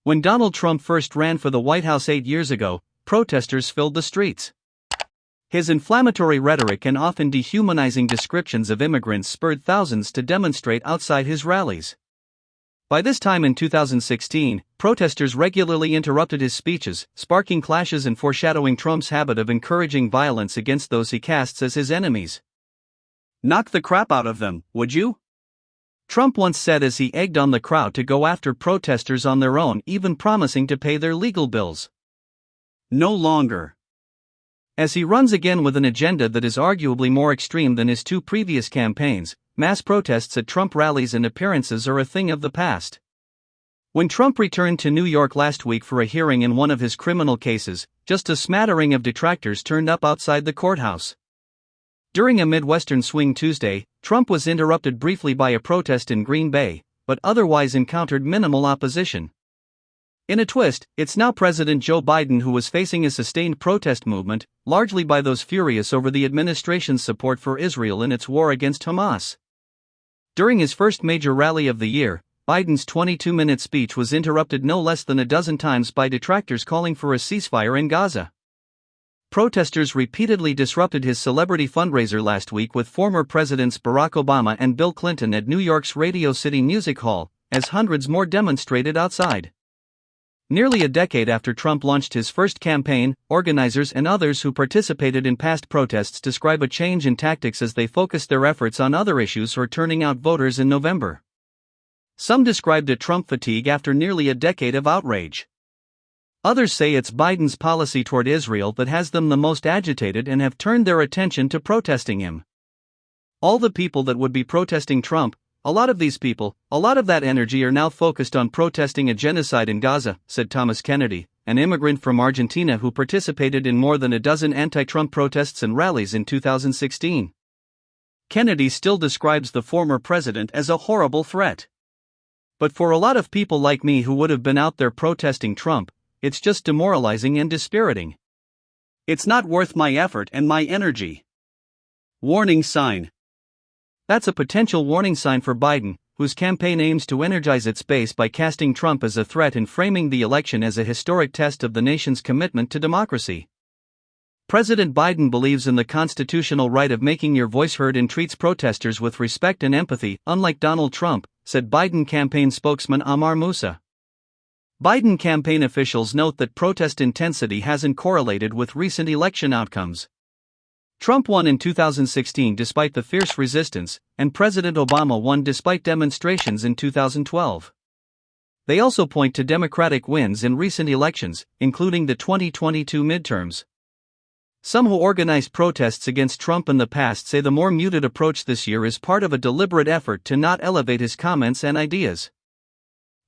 When Donald Trump first ran for the White House 8 years ago, protesters filled the streets. His inflammatory rhetoric and often dehumanizing descriptions of immigrants spurred thousands to demonstrate outside his rallies. By this time in 2016, protesters regularly interrupted his speeches, sparking clashes and foreshadowing Trump's habit of encouraging violence against those he casts as his enemies. Knock the crap out of them, would you? Trump once said as he egged on the crowd to go after protesters on their own, even promising to pay their legal bills. No longer. As he runs again with an agenda that is arguably more extreme than his two previous campaigns, mass protests at Trump rallies and appearances are a thing of the past. When Trump returned to New York last week for a hearing in one of his criminal cases, just a smattering of detractors turned up outside the courthouse. During a Midwestern swing Tuesday, Trump was interrupted briefly by a protest in Green Bay, but otherwise encountered minimal opposition. In a twist, it's now President Joe Biden who was facing a sustained protest movement, largely by those furious over the administration's support for Israel in its war against Hamas. During his first major rally of the year, Biden's 22-minute speech was interrupted no less than a dozen times by detractors calling for a ceasefire in Gaza. Protesters repeatedly disrupted his celebrity fundraiser last week with former Presidents Barack Obama and Bill Clinton at New York's Radio City Music Hall, as hundreds more demonstrated outside. Nearly a decade after Trump launched his first campaign, organizers and others who participated in past protests describe a change in tactics as they focused their efforts on other issues or turning out voters in November. Some described it Trump fatigue after nearly a decade of outrage. Others say it's Biden's policy toward Israel that has them the most agitated and have turned their attention to protesting him. All the people that would be protesting Trump, a lot of these people, a lot of that energy are now focused on protesting a genocide in Gaza, said Thomas Kennedy, an immigrant from Argentina who participated in more than a dozen anti-Trump protests and rallies in 2016. Kennedy still describes the former president as a horrible threat. But for a lot of people like me who would have been out there protesting Trump, it's just demoralizing and dispiriting. It's not worth my effort and my energy. Warning sign. That's a potential warning sign for Biden, whose campaign aims to energize its base by casting Trump as a threat and framing the election as a historic test of the nation's commitment to democracy. President Biden believes in the constitutional right of making your voice heard and treats protesters with respect and empathy, unlike Donald Trump, said Biden campaign spokesman Amar Moussa. Biden campaign officials note that protest intensity hasn't correlated with recent election outcomes. Trump won in 2016 despite the fierce resistance, and President Obama won despite demonstrations in 2012. They also point to Democratic wins in recent elections, including the 2022 midterms. Some who organized protests against Trump in the past say the more muted approach this year is part of a deliberate effort to not elevate his comments and ideas.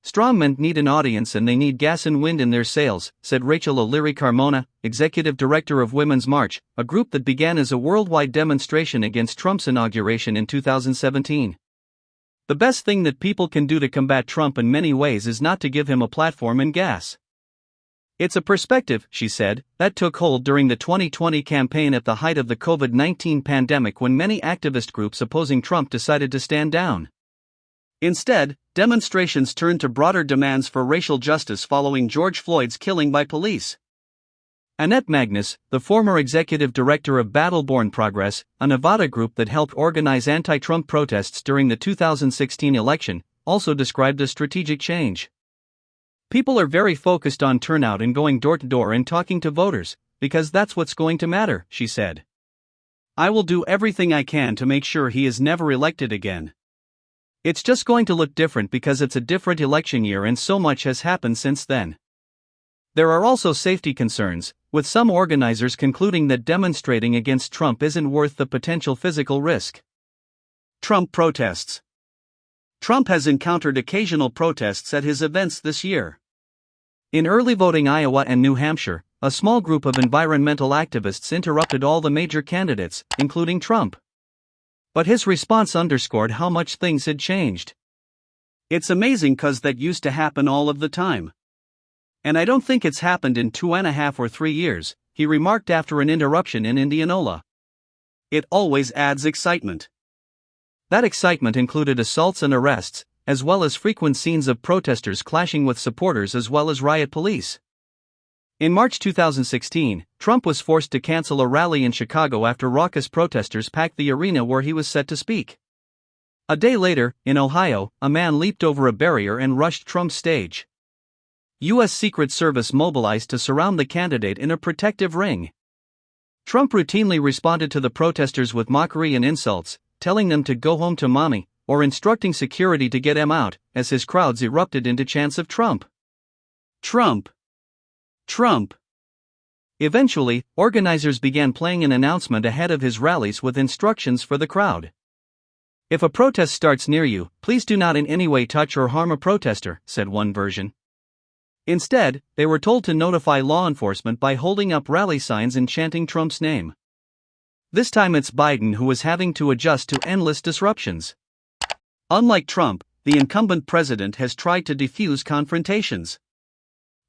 Strongmen need an audience and they need gas and wind in their sails, said Rachel O'Leary Carmona, executive director of Women's March, a group that began as a worldwide demonstration against Trump's inauguration in 2017. The best thing that people can do to combat Trump in many ways is not to give him a platform and gas. It's a perspective, she said, that took hold during the 2020 campaign at the height of the COVID-19 pandemic when many activist groups opposing Trump decided to stand down. Instead, demonstrations turned to broader demands for racial justice following George Floyd's killing by police. Annette Magnus, the former executive director of Battleborn Progress, a Nevada group that helped organize anti-Trump protests during the 2016 election, also described a strategic change. People are very focused on turnout and going door to door and talking to voters, because that's what's going to matter, she said. I will do everything I can to make sure he is never elected again. It's just going to look different because it's a different election year and so much has happened since then. There are also safety concerns, with some organizers concluding that demonstrating against Trump isn't worth the potential physical risk. Trump protests. Trump has encountered occasional protests at his events this year. In early voting Iowa and New Hampshire, a small group of environmental activists interrupted all the major candidates, including Trump. But his response underscored how much things had changed. It's amazing 'cause that used to happen all of the time. And I don't think it's happened in 2.5 or 3 years, he remarked after an interruption in Indianola. It always adds excitement. That excitement included assaults and arrests, as well as frequent scenes of protesters clashing with supporters as well as riot police. In March 2016, Trump was forced to cancel a rally in Chicago after raucous protesters packed the arena where he was set to speak. A day later, in Ohio, a man leaped over a barrier and rushed Trump's stage. U.S. Secret Service mobilized to surround the candidate in a protective ring. Trump routinely responded to the protesters with mockery and insults, telling them to go home to mommy, or instructing security to get him out, as his crowds erupted into chants of Trump. Trump. Trump. Eventually, organizers began playing an announcement ahead of his rallies with instructions for the crowd. "If a protest starts near you, please do not in any way touch or harm a protester," said one version. Instead, they were told to notify law enforcement by holding up rally signs and chanting Trump's name. This time it's Biden who is having to adjust to endless disruptions. Unlike Trump, the incumbent president has tried to defuse confrontations.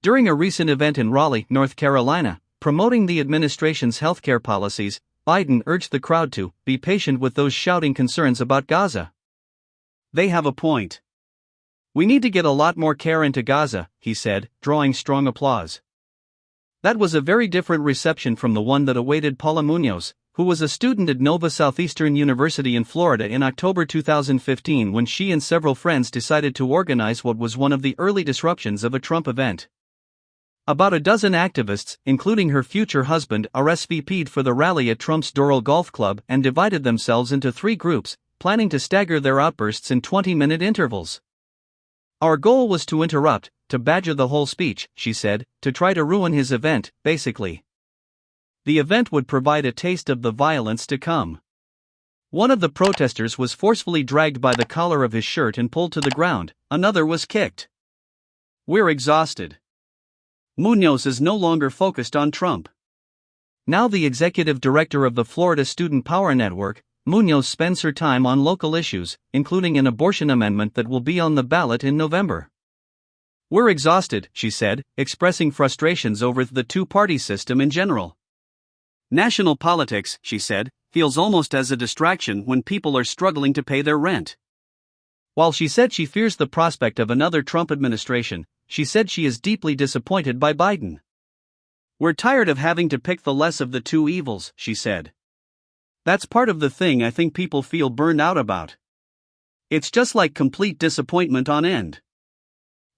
During a recent event in Raleigh, North Carolina, promoting the administration's healthcare policies, Biden urged the crowd to be patient with those shouting concerns about Gaza. "They have a point. We need to get a lot more care into Gaza," he said, drawing strong applause. That was a very different reception from the one that awaited Paula Munoz, who was a student at Nova Southeastern University in Florida in October 2015 when she and several friends decided to organize what was one of the early disruptions of a Trump event. About a dozen activists, including her future husband, RSVP'd for the rally at Trump's Doral Golf Club and divided themselves into 3 groups, planning to stagger their outbursts in 20-minute intervals. "Our goal was to interrupt, to badger the whole speech," she said, "to try to ruin his event, basically. The event would provide a taste of the violence to come." One of the protesters was forcefully dragged by the collar of his shirt and pulled to the ground, another was kicked. "We're exhausted." Munoz is no longer focused on Trump. Now the executive director of the Florida Student Power Network, Munoz spends her time on local issues, including an abortion amendment that will be on the ballot in November. "We're exhausted," she said, expressing frustrations over the two-party system in general. "National politics," she said, "feels almost as a distraction when people are struggling to pay their rent." While she said she fears the prospect of another Trump administration, she said she is deeply disappointed by Biden. "We're tired of having to pick the less of the two evils," she said. "That's part of the thing I think people feel burned out about. It's just like complete disappointment on end."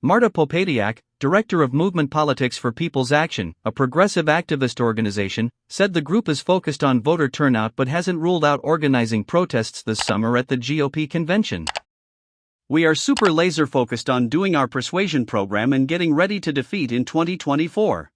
Marta Popadiak, director of Movement Politics for People's Action, a progressive activist organization, said the group is focused on voter turnout but hasn't ruled out organizing protests this summer at the GOP convention. "We are super laser focused on doing our persuasion program and getting ready to defeat in 2024.